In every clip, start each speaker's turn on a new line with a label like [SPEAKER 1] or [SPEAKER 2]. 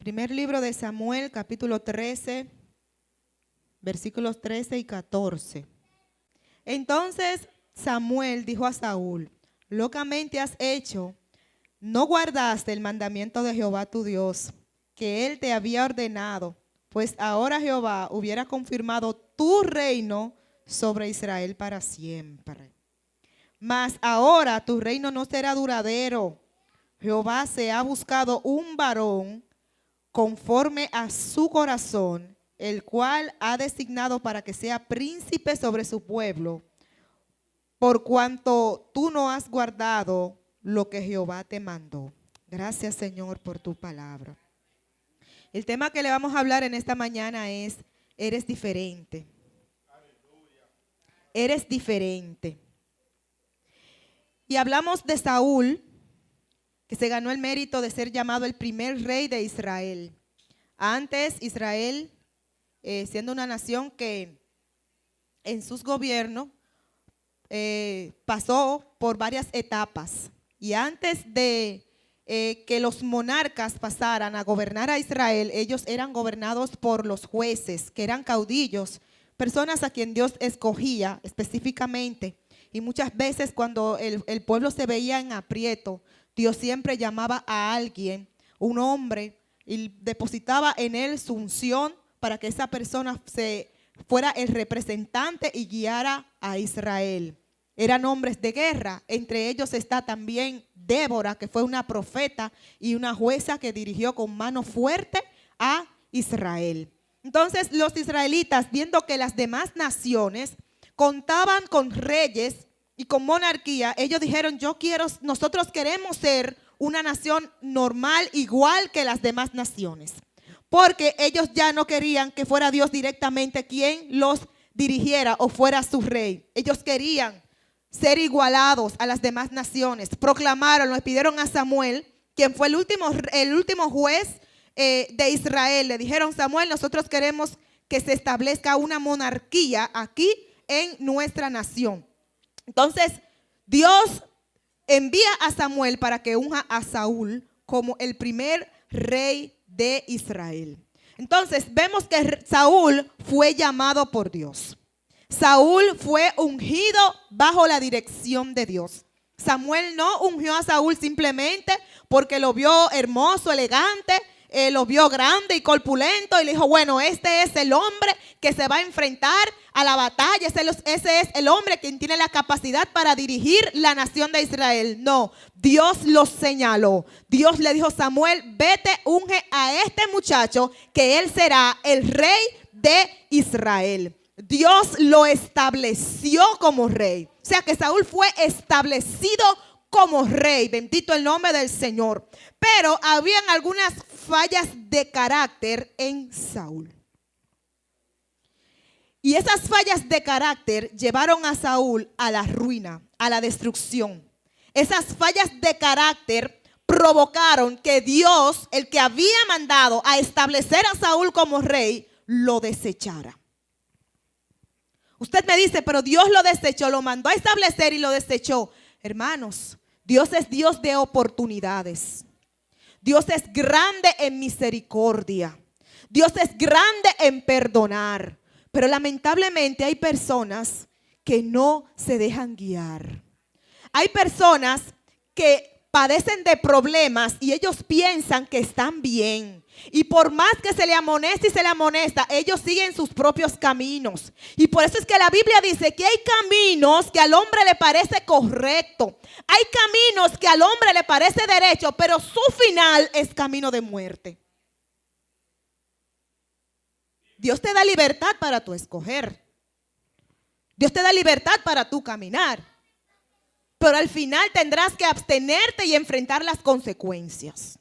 [SPEAKER 1] Primer libro de Samuel, capítulo 13, versículos 13 y 14. Entonces Samuel dijo a Saúl: locamente has hecho, no guardaste el mandamiento de Jehová tu Dios, que él te había ordenado, pues ahora Jehová hubiera confirmado tu reino sobre Israel para siempre. Mas ahora tu reino no será duradero. Jehová se ha buscado un varón conforme a su corazón, el cual ha designado para que sea príncipe sobre su pueblo, por cuanto tú no has guardado lo que Jehová te mandó. Gracias, Señor, por tu palabra. El tema que le vamos a hablar en esta mañana es: eres diferente. Eres diferente. Y hablamos de Saúl, que se ganó el mérito de ser llamado el primer rey de Israel. Antes Israel, siendo una nación que en sus gobiernos pasó por varias etapas. Y antes de que los monarcas pasaran a gobernar a Israel, ellos eran gobernados por los jueces, que eran caudillos, personas a quien Dios escogía específicamente. Y muchas veces cuando el pueblo se veía en aprieto, Dios siempre llamaba a alguien, un hombre, y depositaba en él su unción para que esa persona fuera el representante y guiara a Israel. Eran hombres de guerra. Entre ellos está también Débora, que fue una profeta y una jueza que dirigió con mano fuerte a Israel. Entonces los israelitas, viendo que las demás naciones contaban con reyes y con monarquía, ellos dijeron: nosotros queremos ser una nación normal, igual que las demás naciones. Porque ellos ya no querían que fuera Dios directamente quien los dirigiera o fuera su rey. Ellos querían ser igualados a las demás naciones. Proclamaron, les pidieron a Samuel, quien fue el último juez de Israel. Le dijeron: Samuel, nosotros queremos que se establezca una monarquía aquí en nuestra nación. Entonces Dios envía a Samuel para que unja a Saúl como el primer rey de Israel. Entonces vemos que Saúl fue llamado por Dios. Saúl fue ungido bajo la dirección de Dios. Samuel no ungió a Saúl simplemente porque lo vio hermoso, elegante, lo vio grande y corpulento y le dijo: bueno, este es el hombre que se va a enfrentar a la batalla, ese es el hombre quien tiene la capacidad para dirigir la nación de Israel. No, Dios lo señaló. Dios le dijo: Samuel, vete, unge a este muchacho, que él será el rey de Israel. Dios lo estableció como rey. O sea que Saúl fue establecido como rey. Bendito el nombre del Señor. Pero habían algunas fallas de carácter en Saúl. Y esas fallas de carácter llevaron a Saúl a la ruina, a la destrucción. Esas fallas de carácter provocaron que Dios, el que había mandado a establecer a Saúl como rey, lo desechara. Usted me dice: pero Dios lo desechó, lo mandó a establecer y lo desechó. Hermanos, Dios es Dios de oportunidades. Dios es grande en misericordia. Dios es grande en perdonar. Pero lamentablemente hay personas que no se dejan guiar. Hay personas que padecen de problemas y ellos piensan que están bien. Y por más que se le amoneste y se le amonesta, ellos siguen sus propios caminos. Y por eso es que la Biblia dice que hay caminos que al hombre le parece correcto. Hay caminos que al hombre le parece derecho, pero su final es camino de muerte. Dios te da libertad para tu escoger. Dios te da libertad para tu caminar. Pero al final tendrás que abstenerte y enfrentar las consecuencias.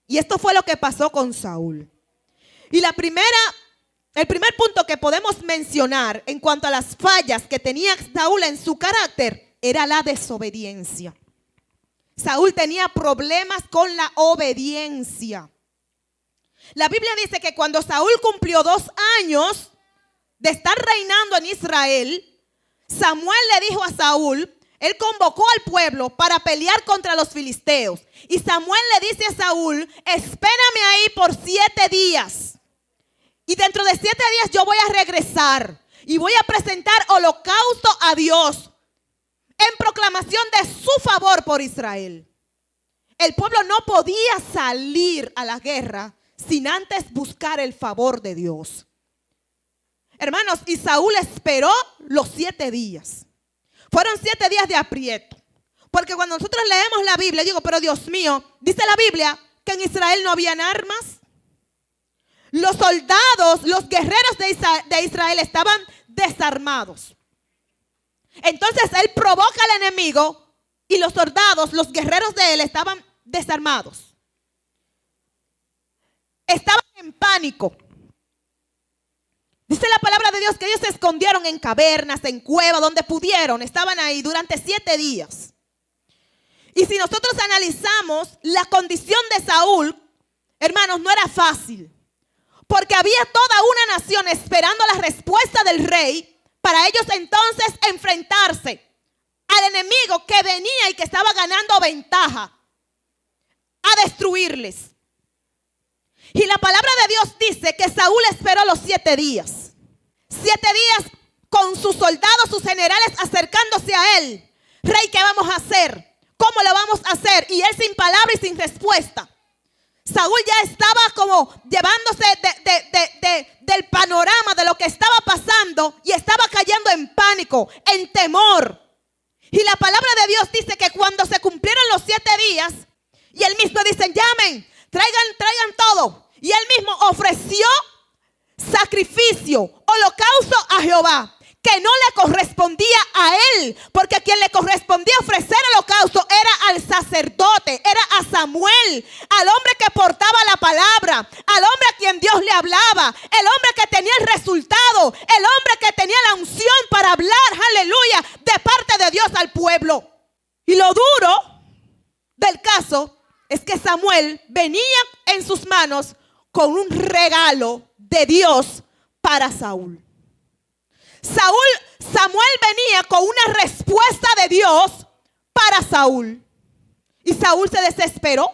[SPEAKER 1] Y esto fue lo que pasó con Saúl. Y el primer punto que podemos mencionar en cuanto a las fallas que tenía Saúl en su carácter era la desobediencia. Saúl tenía problemas con la obediencia. La Biblia dice que cuando Saúl cumplió 2 años de estar reinando en Israel, Samuel le dijo a Saúl: Él convocó al pueblo para pelear contra los filisteos. Y Samuel le dice a Saúl, espérame ahí por 7 días. Y dentro de 7 días yo voy a regresar y voy a presentar holocausto a Dios en proclamación de su favor por Israel. El pueblo no podía salir a la guerra sin antes buscar el favor de Dios. Hermanos, y Saúl esperó los 7 días. Fueron 7 días de aprieto. Porque cuando nosotros leemos la Biblia, digo, pero Dios mío, dice la Biblia que en Israel no habían armas. Los soldados, los guerreros de Israel estaban desarmados. Entonces él provoca al enemigo y los soldados, los guerreros de él estaban desarmados. Estaban en pánico. Dice la palabra de Dios que ellos se escondieron en cavernas, en cuevas, donde pudieron. Estaban ahí durante 7 días. Y si nosotros analizamos la condición de Saúl, hermanos, no era fácil. Porque había toda una nación esperando la respuesta del rey para ellos entonces enfrentarse al enemigo que venía y que estaba ganando ventaja a destruirles. Y la palabra de Dios dice que Saúl esperó los 7 días. 7 días con sus soldados, sus generales acercándose a él. Rey, ¿qué vamos a hacer? ¿Cómo lo vamos a hacer? Y él sin palabra y sin respuesta. Saúl ya estaba como llevándose del panorama de lo que estaba pasando y estaba cayendo en pánico, en temor. Y la palabra de Dios dice que cuando se cumplieron los 7 días, y él mismo dice, llamen, traigan todo. Y él mismo ofreció sacrificio, holocausto a Jehová, que no le correspondía a él, porque a quien le correspondía ofrecer holocausto era al sacerdote, era a Samuel, al hombre que portaba la palabra, al hombre a quien Dios le hablaba, el hombre que tenía el resultado, el hombre que tenía la unción para hablar, aleluya, de parte de Dios al pueblo. Y lo duro del caso es que Samuel venía en sus manos con un regalo de Dios para Saúl. Samuel venía con una respuesta de Dios para Saúl. Y Saúl se desesperó.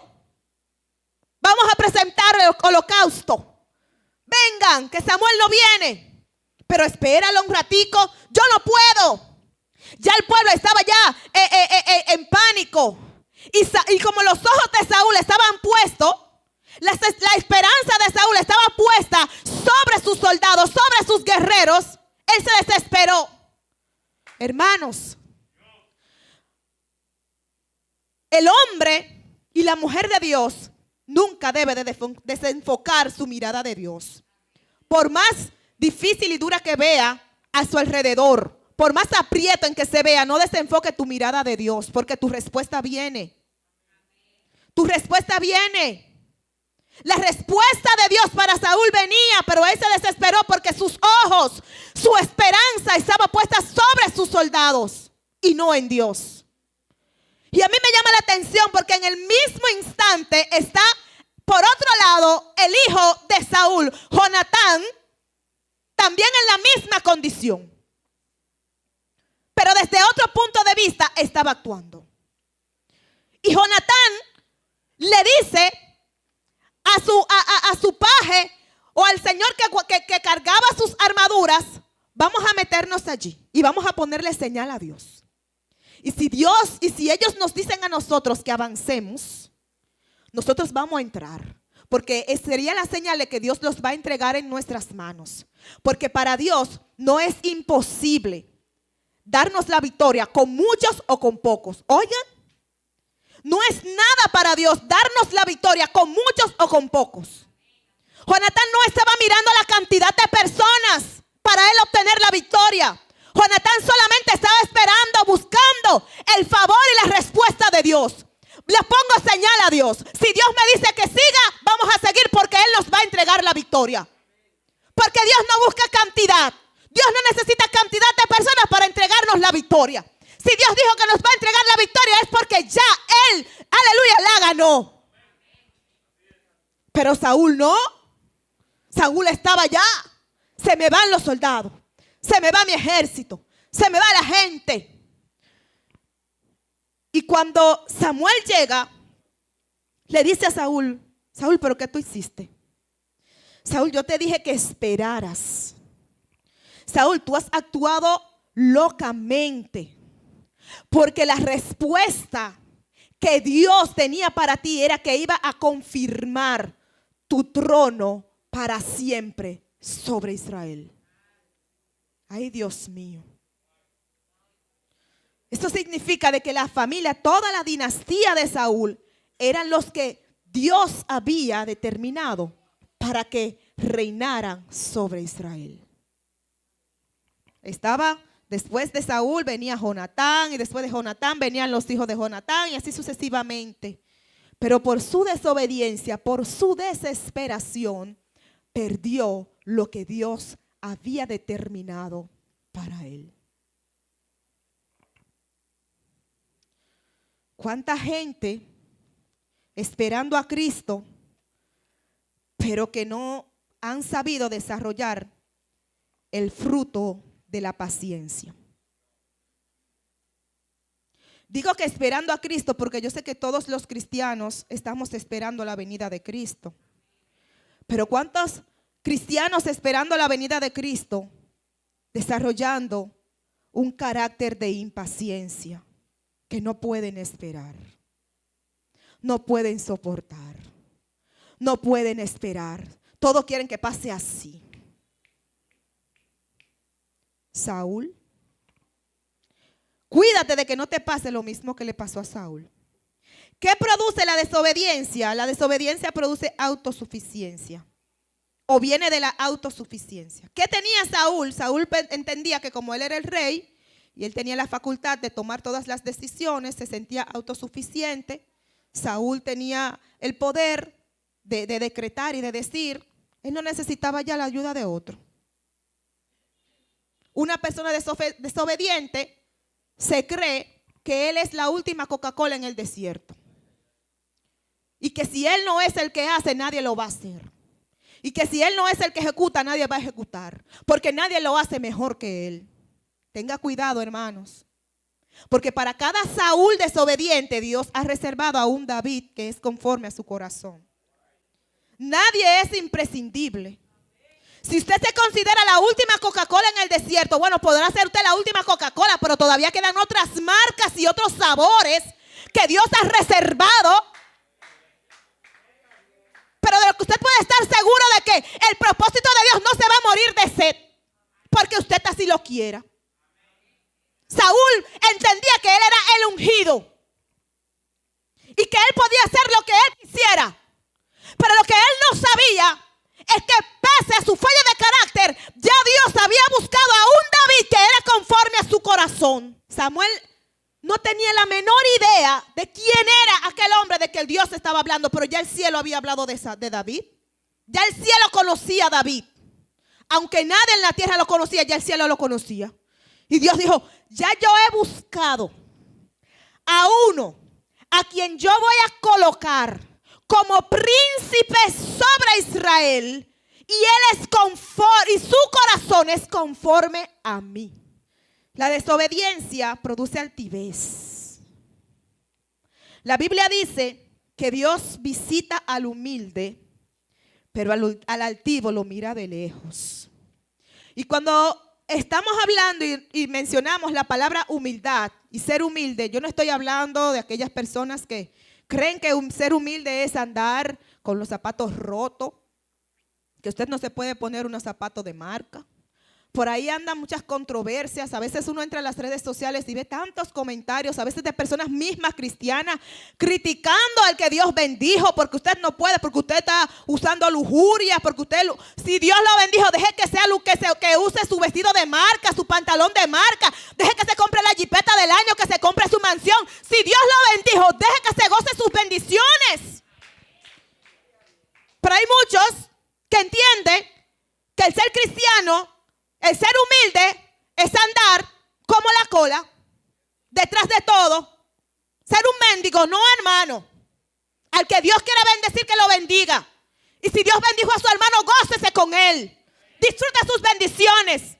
[SPEAKER 1] Vamos a presentar el holocausto. Vengan, que Samuel no viene. Pero espéralo un ratico. Yo no puedo. Ya el pueblo estaba ya en pánico. Y como los ojos de Saúl estaban puestos, la esperanza de Saúl estaba puesta sobre sus soldados, sobre sus guerreros, él se desesperó. Hermanos, el hombre y la mujer de Dios nunca debe de desenfocar su mirada de Dios. Por más difícil y dura que vea a su alrededor, por más aprieto en que se vea, no desenfoque tu mirada de Dios, porque tu respuesta viene. Tu respuesta viene. La respuesta de Dios para Saúl venía, pero él se desesperó porque sus ojos, su esperanza estaba puesta sobre sus soldados y no en Dios. Y a mí me llama la atención porque en el mismo instante está, por otro lado, el hijo de Saúl, Jonatán, también en la misma condición. Pero desde otro punto de vista estaba actuando. Y Jonatán le dice a su paje o al señor que cargaba sus armaduras, vamos a meternos allí y vamos a ponerle señal a Dios. Y si ellos nos dicen a nosotros que avancemos, nosotros vamos a entrar. Porque sería la señal de que Dios los va a entregar en nuestras manos. Porque para Dios no es imposible darnos la victoria con muchos o con pocos. Oigan, no es nada para Dios darnos la victoria con muchos o con pocos. Jonatán no estaba mirando la cantidad de personas para él obtener la victoria. Jonatán solamente estaba esperando, buscando el favor y la respuesta de Dios. Le pongo señal a Dios. Si Dios me dice que siga, vamos a seguir porque Él nos va a entregar la victoria. Porque Dios no busca cantidad. Dios no necesita cantidad de personas para entregarnos la victoria. Si Dios dijo que nos va a entregar la victoria es porque ya Él, aleluya, la ganó. Pero Saúl no. Saúl estaba ya. Se me van los soldados. Se me va mi ejército. Se me va la gente. Y cuando Samuel llega, le dice a Saúl, Saúl, ¿pero qué tú hiciste? Saúl, yo te dije que esperaras. Saúl, tú has actuado locamente, porque la respuesta que Dios tenía para ti era que iba a confirmar tu trono para siempre sobre Israel. Ay, Dios mío. Esto significa de que la familia, toda la dinastía de Saúl, eran los que Dios había determinado para que reinaran sobre Israel. Después de Saúl venía Jonatán, y después de Jonatán venían los hijos de Jonatán, y así sucesivamente. Pero por su desobediencia, por su desesperación, perdió lo que Dios había determinado para él. ¿Cuánta gente esperando a Cristo, pero que no han sabido desarrollar el fruto de la paciencia? Digo que esperando a Cristo porque yo sé que todos los cristianos estamos esperando la venida de Cristo. Pero ¿cuántos cristianos esperando la venida de Cristo desarrollando un carácter de impaciencia? Que no pueden esperar, no pueden soportar, no pueden esperar. Todos quieren que pase así. Saúl, cuídate de que no te pase lo mismo que le pasó a Saúl. ¿Qué produce la desobediencia? La desobediencia produce autosuficiencia, o viene de la autosuficiencia. ¿Qué tenía Saúl? Saúl entendía que como él era el rey, y él tenía la facultad de tomar todas las decisiones, se sentía autosuficiente. Saúl tenía el poder de decretar y de decir, él no necesitaba ya la ayuda de otro. Una persona desobediente se cree que él es la última Coca-Cola en el desierto. Y que si él no es el que hace, nadie lo va a hacer. Y que si él no es el que ejecuta, nadie va a ejecutar. Porque nadie lo hace mejor que él. Tenga cuidado, hermanos, porque para cada Saúl desobediente Dios ha reservado a un David que es conforme a su corazón. Nadie es imprescindible. Si usted se considera la última Coca-Cola en el desierto, bueno, podrá ser usted la última Coca-Cola, pero todavía quedan otras marcas y otros sabores que Dios ha reservado. Pero de lo que usted puede estar seguro de que el propósito de Dios no se va a morir de sed, porque usted así lo quiera. Saúl entendía que él era el ungido y que él podía hacer lo que él quisiera. Pero lo que él no sabía es que pese a su falla de carácter, ya Dios había buscado a un David que era conforme a su corazón. Samuel no tenía la menor idea de quién era aquel hombre de que el Dios estaba hablando, pero ya el cielo había hablado de David. Ya el cielo conocía a David. Aunque nadie en la tierra lo conocía, ya el cielo lo conocía. Y Dios dijo, ya yo he buscado a uno a quien yo voy a colocar como príncipe sobre Israel, y él es conforme, y su corazón es conforme a mí. La desobediencia produce altivez. La Biblia dice que Dios visita al humilde, pero al altivo lo mira de lejos. Y cuando estamos hablando y mencionamos la palabra humildad y ser humilde, yo no estoy hablando de aquellas personas que creen que ser humilde es andar con los zapatos rotos, que usted no se puede poner unos zapatos de marca. Por ahí andan muchas controversias. A veces uno entra a las redes sociales y ve tantos comentarios, a veces de personas mismas cristianas, criticando al que Dios bendijo, porque usted no puede, porque usted está usando lujuria, porque si Dios lo bendijo, deje que sea que use su vestido de marca, su pantalón de marca, deje que se compre la jipeta del año, que se compre su mansión. Si Dios lo bendijo, deje que se goce sus bendiciones. Pero hay muchos que entienden que el ser cristiano, el ser humilde, es andar como la cola, detrás de todo. Ser un mendigo, no, hermano. Al que Dios quiere bendecir, que lo bendiga. Y si Dios bendijo a su hermano, gócese con él. Disfruta sus bendiciones.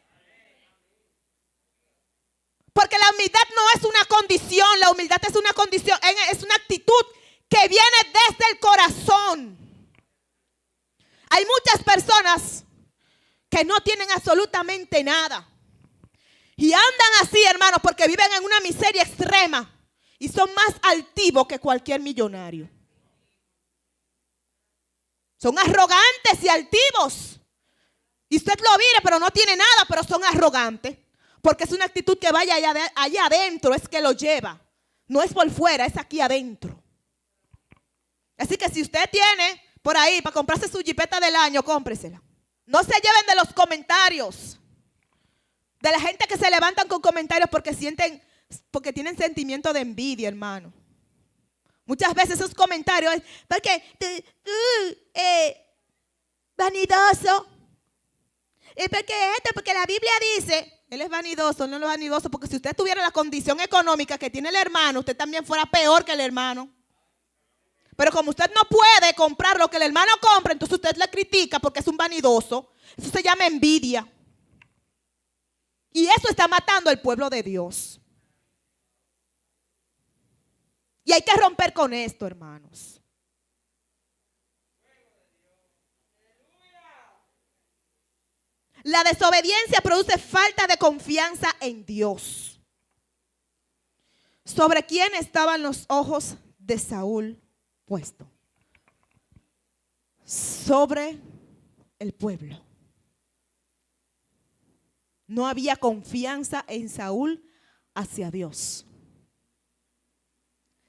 [SPEAKER 1] Porque la humildad no es una condición, la humildad es una condición, es una actitud que viene desde el corazón. Hay muchas personas que no tienen absolutamente nada y andan así, hermanos, porque viven en una miseria extrema y son más altivos que cualquier millonario. Son arrogantes y altivos. Y usted lo mire, pero no tiene nada, pero son arrogantes. Porque es una actitud que vaya allá adentro, es que lo lleva. No es por fuera, es aquí adentro. Así que si usted tiene por ahí para comprarse su jipeta del año, cómpresela. No se lleven de los comentarios. De la gente que se levantan con comentarios porque tienen sentimiento de envidia, hermano. Muchas veces esos comentarios, porque vanidoso. Porque la Biblia dice, él es vanidoso, no es vanidoso, porque si usted tuviera la condición económica que tiene el hermano, usted también fuera peor que el hermano. Pero como usted no puede comprar lo que el hermano compra, entonces usted le critica porque es un vanidoso. Eso se llama envidia. Y eso está matando al pueblo de Dios. Y hay que romper con esto, hermanos. La desobediencia produce falta de confianza en Dios. ¿Sobre quién estaban los ojos de Saúl puestos? Sobre el pueblo. No había confianza en Saúl hacia Dios.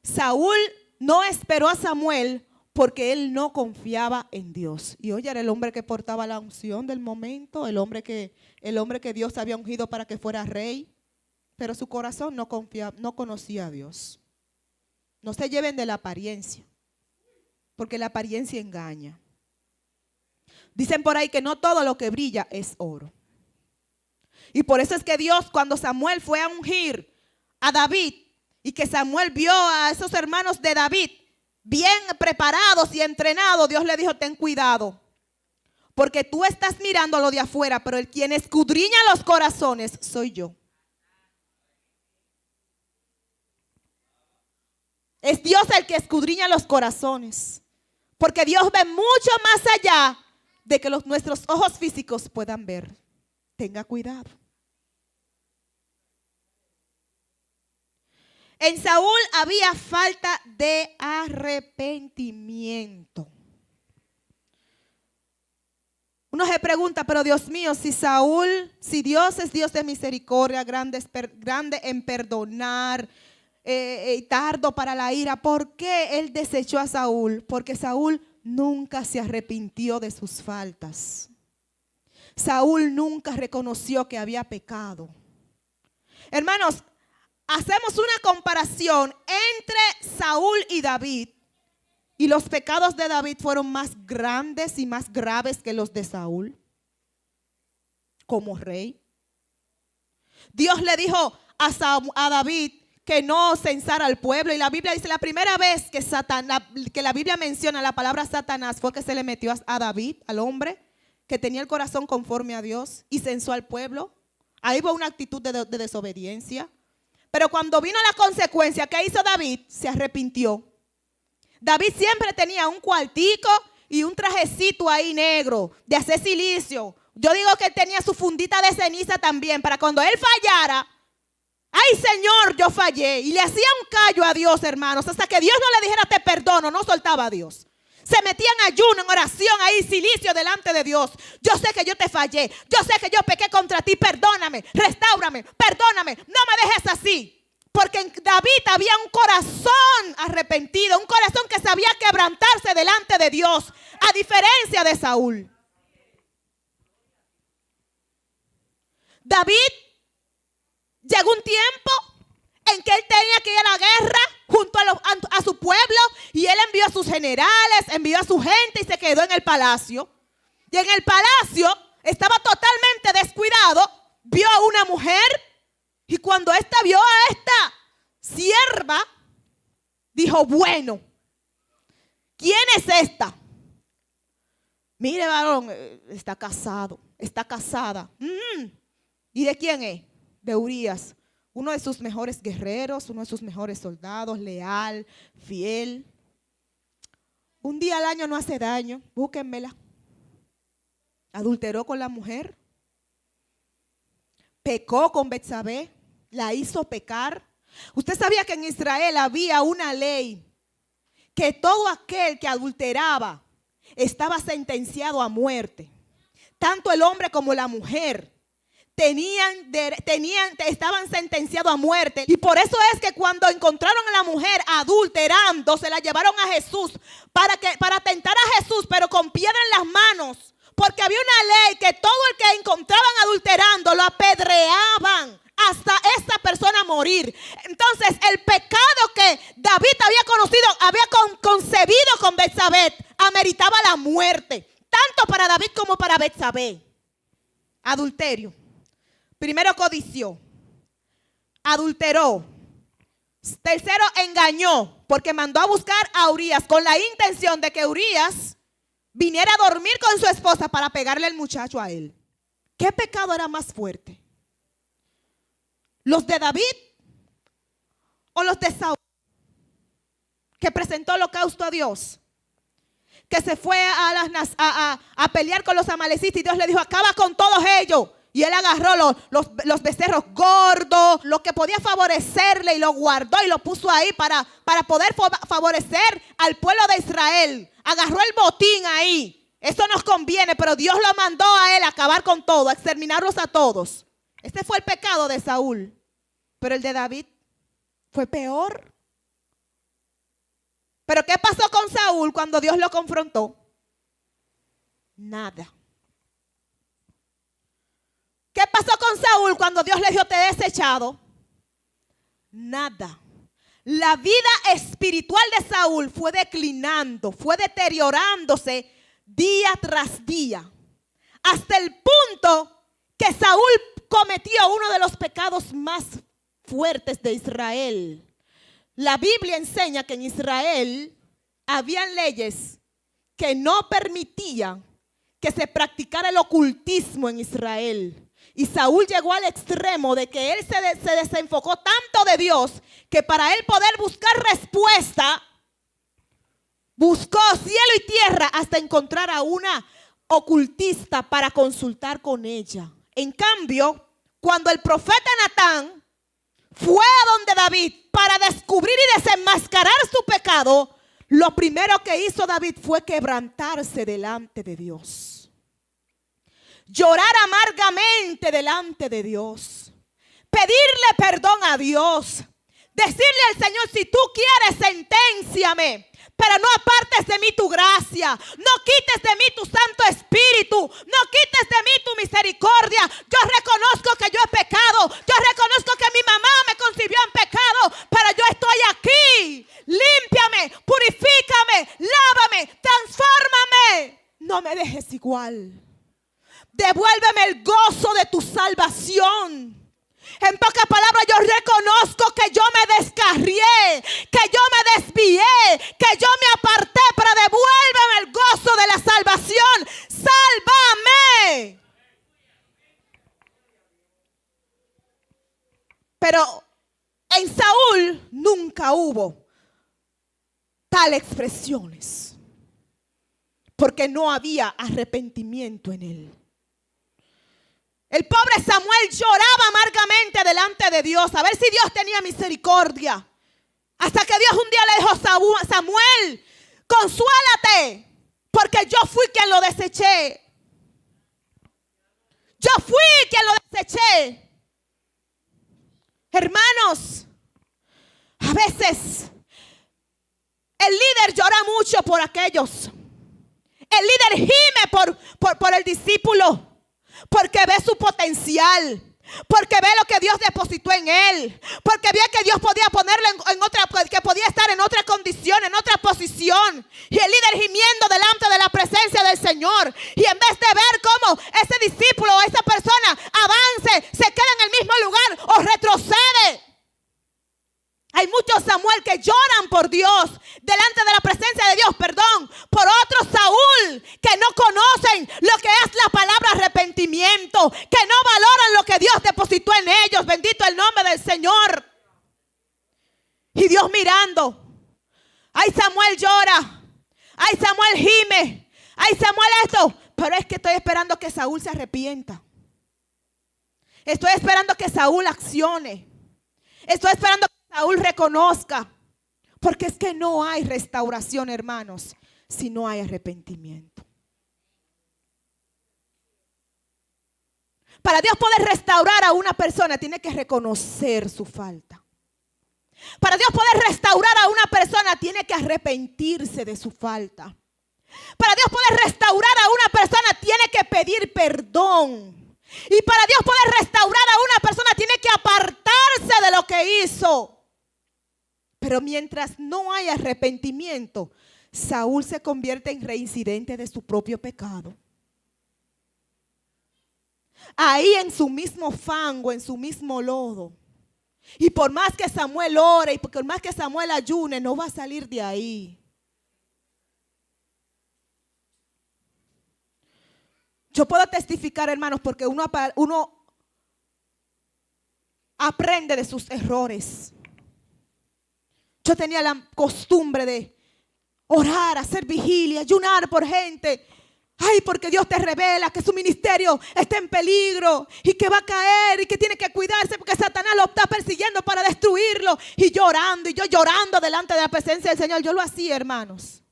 [SPEAKER 1] Saúl no esperó a Samuel porque él no confiaba en Dios. Y oye, era el hombre que portaba la unción del momento, el hombre que Dios había ungido para que fuera rey, pero su corazón no conocía a Dios. No se lleven de la apariencia, porque la apariencia engaña. Dicen por ahí que no todo lo que brilla es oro. Y por eso es que Dios, cuando Samuel fue a ungir a David, y que Samuel vio a esos hermanos de David bien preparados y entrenados, Dios le dijo, ten cuidado, porque tú estás mirando lo de afuera, pero el quien escudriña los corazones soy yo. Es Dios el que escudriña los corazones, porque Dios ve mucho más allá de que nuestros ojos físicos puedan ver. Tenga cuidado. En Saúl había falta de arrepentimiento. Uno se pregunta, pero Dios mío, si Dios es Dios de misericordia, grande en perdonar, tardo para la ira, ¿por qué él desechó a Saúl? Porque Saúl nunca se arrepintió de sus faltas. Saúl nunca reconoció que había pecado. Hermanos, hacemos una comparación entre Saúl y David, y los pecados de David fueron más grandes y más graves que los de Saúl como rey. Dios le dijo a David que no censara al pueblo, y la Biblia dice, la primera vez que la Biblia menciona la palabra Satanás fue que se le metió a David, al hombre que tenía el corazón conforme a Dios y censó al pueblo. Ahí hubo una actitud de desobediencia. Pero cuando vino la consecuencia, ¿qué hizo David? Se arrepintió. David siempre tenía un cuartico y un trajecito ahí negro de hacer silicio. Yo digo que él tenía su fundita de ceniza también, para cuando él fallara, ay Señor, yo fallé. Y le hacía un callo a Dios, hermanos, hasta que Dios no le dijera te perdono, no soltaba a Dios. Se metía en ayuno, en oración, ahí silicio delante de Dios. Yo sé que yo te fallé. Yo sé que yo pequé contra ti. Perdóname, restáurame, perdóname. No me dejes así. Porque en David había un corazón arrepentido, un corazón que sabía quebrantarse delante de Dios, a diferencia de Saúl. David llegó un tiempo en que él tenía que ir a la guerra junto a su pueblo, y él envió a sus generales, envió a su gente y se quedó en el palacio. Y en el palacio estaba totalmente descuidado, vio a una mujer, y cuando ésta vio a esta sierva, dijo, bueno, ¿quién es esta? Mire, varón, está casado, está casada. ¿Y de quién es? De Urías. uno de sus mejores guerreros, uno de sus mejores soldados, leal, fiel. Un día al año no hace daño, búsquenmela. Adulteró con la mujer, pecó con Betsabé, la hizo pecar. Usted sabía que en Israel había una ley que todo aquel que adulteraba estaba sentenciado a muerte. Tanto el hombre como la mujer estaban sentenciados a muerte. Y por eso es que cuando encontraron a la mujer adulterando, se la llevaron a Jesús para tentar a Jesús, pero con piedra en las manos. Porque había una ley que todo el que encontraban adulterando lo apedreaban hasta esa persona morir. Entonces el pecado que David había conocido, concebido con Betsabé, ameritaba la muerte, tanto para David como para Betsabé. Adulterio. Primero codició, adulteró. Tercero engañó, porque mandó a buscar a Urías con la intención de que Urías viniera a dormir con su esposa para pegarle el muchacho a él. ¿Qué pecado era más fuerte? ¿Los de David o los de Saúl, que presentó holocausto a Dios? Que se fue a pelear con los amalecitas y Dios le dijo: acaba con todos ellos. Y él agarró los becerros gordos, lo que podía favorecerle, y lo guardó y lo puso ahí para poder favorecer al pueblo de Israel. Agarró el botín ahí. Eso nos conviene, pero Dios lo mandó a él a acabar con todo, a exterminarlos a todos. Este fue el pecado de Saúl. Pero el de David fue peor. ¿Pero qué pasó con Saúl cuando Dios lo confrontó? Nada. ¿Qué pasó con Saúl cuando Dios le dijo: te he desechado? Nada. La vida espiritual de Saúl fue declinando, fue deteriorándose día tras día, hasta el punto que Saúl cometió uno de los pecados más fuertes de Israel. La Biblia enseña que en Israel habían leyes que no permitían que se practicara el ocultismo en Israel. Y Saúl llegó al extremo de que él se desenfocó tanto de Dios que para él poder buscar respuesta, buscó cielo y tierra hasta encontrar a una ocultista para consultar con ella. En cambio, cuando el profeta Natán fue a donde David para descubrir y desenmascarar su pecado, lo primero que hizo David fue quebrantarse delante de Dios. Llorar amargamente delante de Dios. Pedirle perdón a Dios. Decirle al Señor: si tú quieres, senténciame, pero no apartes de mí tu gracia. No quites de mí tu Santo Espíritu. No quites de mí tu misericordia. Yo reconozco que yo he pecado. Yo reconozco que mi mamá me concibió en pecado, pero yo estoy aquí. Límpiame, purifícame, lávame, transfórmame. No me dejes igual. Devuélveme el gozo de tu salvación. En pocas palabras, yo reconozco que yo me descarrié, que yo me desvié, que yo me aparté, pero devuélveme el gozo de la salvación. ¡Sálvame! Pero en Saúl nunca hubo tales expresiones, porque no había arrepentimiento en él. El pobre Samuel lloraba amargamente delante de Dios, a ver si Dios tenía misericordia. Hasta que Dios un día le dijo: Samuel, consuélate, porque yo fui quien lo deseché. Yo fui quien lo deseché. Hermanos, a veces el líder llora mucho por aquellos. El líder gime por el discípulo, porque ve su potencial, porque ve lo que Dios depositó en él, porque ve que Dios podía ponerlo en otra, que podía estar en otra condición, en otra posición. Y el líder gimiendo delante de la presencia del Señor. Y en vez de ver cómo ese discípulo o esa persona avance, se queda en el mismo lugar o retrocede. Hay muchos Samuel que lloran por Dios, delante de la presencia de Dios, por otros Saúl que no conocen lo que es la palabra arrepentimiento. arrepentimiento, que no valoran lo que Dios depositó en ellos. Bendito el nombre del Señor. Y Dios mirando. Ay, Samuel llora. Ay, Samuel gime. Ay, Samuel esto. Pero es que estoy esperando que Saúl se arrepienta. Estoy esperando que Saúl accione. Estoy esperando que Saúl reconozca. Porque es que no hay restauración, hermanos, si no hay arrepentimiento. Para Dios poder restaurar a una persona, tiene que reconocer su falta. Para Dios poder restaurar a una persona, tiene que arrepentirse de su falta. Para Dios poder restaurar a una persona, tiene que pedir perdón. Y para Dios poder restaurar a una persona, tiene que apartarse de lo que hizo. Pero mientras no hay arrepentimiento, Saúl se convierte en reincidente de su propio pecado. Ahí en su mismo fango, en su mismo lodo. Y por más que Samuel ore y por más que Samuel ayune, no va a salir de ahí. Yo puedo testificar, hermanos, porque uno aprende de sus errores. Yo tenía la costumbre de orar, hacer vigilia, ayunar por gente. Ay, porque Dios te revela que su ministerio está en peligro y que va a caer y que tiene que cuidarse porque Satanás lo está persiguiendo para destruirlo. Y llorando, y yo llorando delante de la presencia del Señor. Yo lo hacía, hermanos.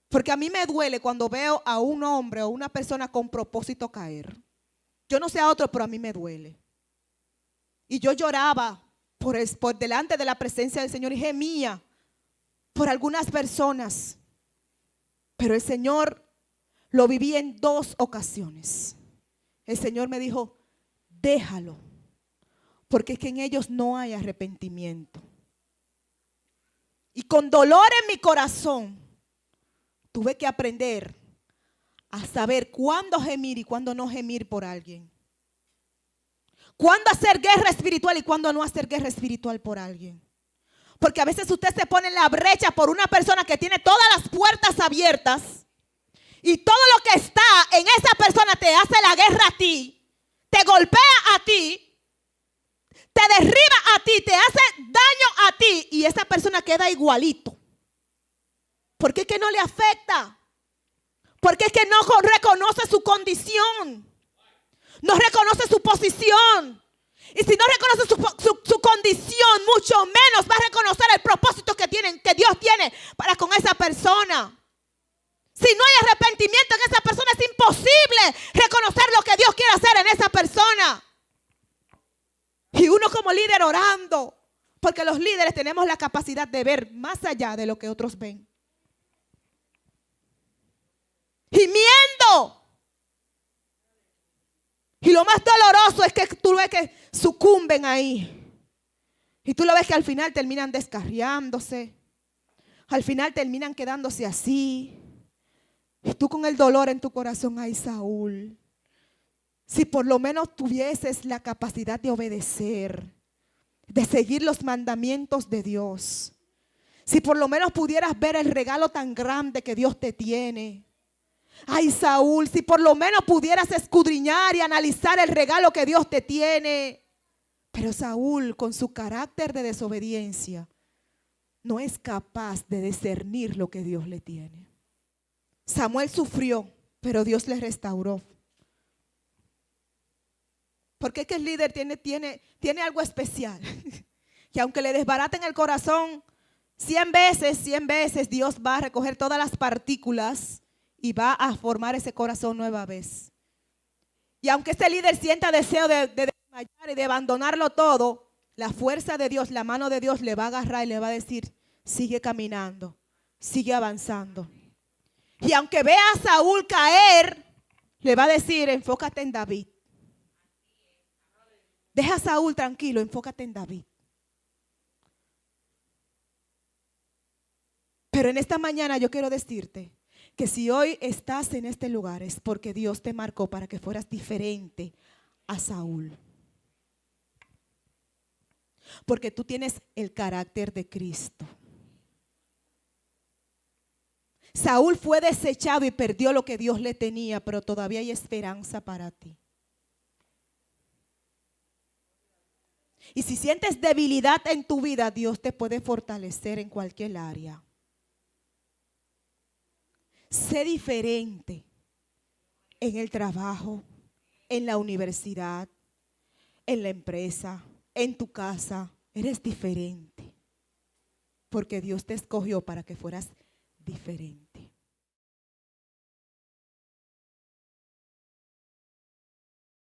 [SPEAKER 1] Porque a mí me duele cuando veo a un hombre o una persona con propósito caer. Yo no sé a otro, pero a mí me duele. Y yo lloraba por delante de la presencia del Señor y gemía por algunas personas. Pero el Señor lo viví en 2 ocasiones. El Señor me dijo, déjalo, porque es que en ellos no hay arrepentimiento. Y con dolor en mi corazón, tuve que aprender a saber cuándo gemir y cuándo no gemir por alguien. Cuándo hacer guerra espiritual y cuándo no hacer guerra espiritual por alguien. Porque a veces usted se pone en la brecha por una persona que tiene todas las puertas abiertas. Y todo lo que está en esa persona te hace la guerra a ti, te golpea a ti, te derriba a ti, te hace daño a ti y esa persona queda igualito. ¿Por qué es que no le afecta? Porque es que no reconoce su condición, no reconoce su posición. Y si no reconoce su condición, mucho menos va a reconocer el propósito que Dios tiene para con esa persona. Si no hay arrepentimiento en esa persona, es imposible reconocer lo que Dios quiere hacer en esa persona. Y uno como líder orando, porque los líderes tenemos la capacidad de ver más allá de lo que otros ven. Gimiendo. Y lo más doloroso es que tú ves que sucumben ahí. Y tú lo ves que al final terminan descarriándose. Al final terminan quedándose así. Y tú con el dolor en tu corazón, ay Saúl, si por lo menos tuvieses la capacidad de obedecer, de seguir los mandamientos de Dios, si por lo menos pudieras ver el regalo tan grande que Dios te tiene. Ay Saúl, si por lo menos pudieras escudriñar y analizar el regalo que Dios te tiene. Pero Saúl, con su carácter de desobediencia, no es capaz de discernir lo que Dios le tiene. Samuel sufrió, pero Dios le restauró. Porque es que el líder tiene algo especial. Que aunque le desbaraten el corazón 100 veces, Dios va a recoger todas las partículas y va a formar ese corazón nueva vez. Y aunque ese líder sienta deseo de desmayar y de abandonarlo todo, la fuerza de Dios, la mano de Dios le va a agarrar y le va a decir, sigue caminando, sigue avanzando. Y aunque vea a Saúl caer, le va a decir, enfócate en David. Deja a Saúl tranquilo, enfócate en David. Pero en esta mañana yo quiero decirte que si hoy estás en este lugar es porque Dios te marcó para que fueras diferente a Saúl. Porque tú tienes el carácter de Cristo. Saúl fue desechado y perdió lo que Dios le tenía, pero todavía hay esperanza para ti. Y si sientes debilidad en tu vida, Dios te puede fortalecer en cualquier área. Sé diferente en el trabajo, en la universidad, en la empresa, en tu casa. Eres diferente porque Dios te escogió para que fueras diferente.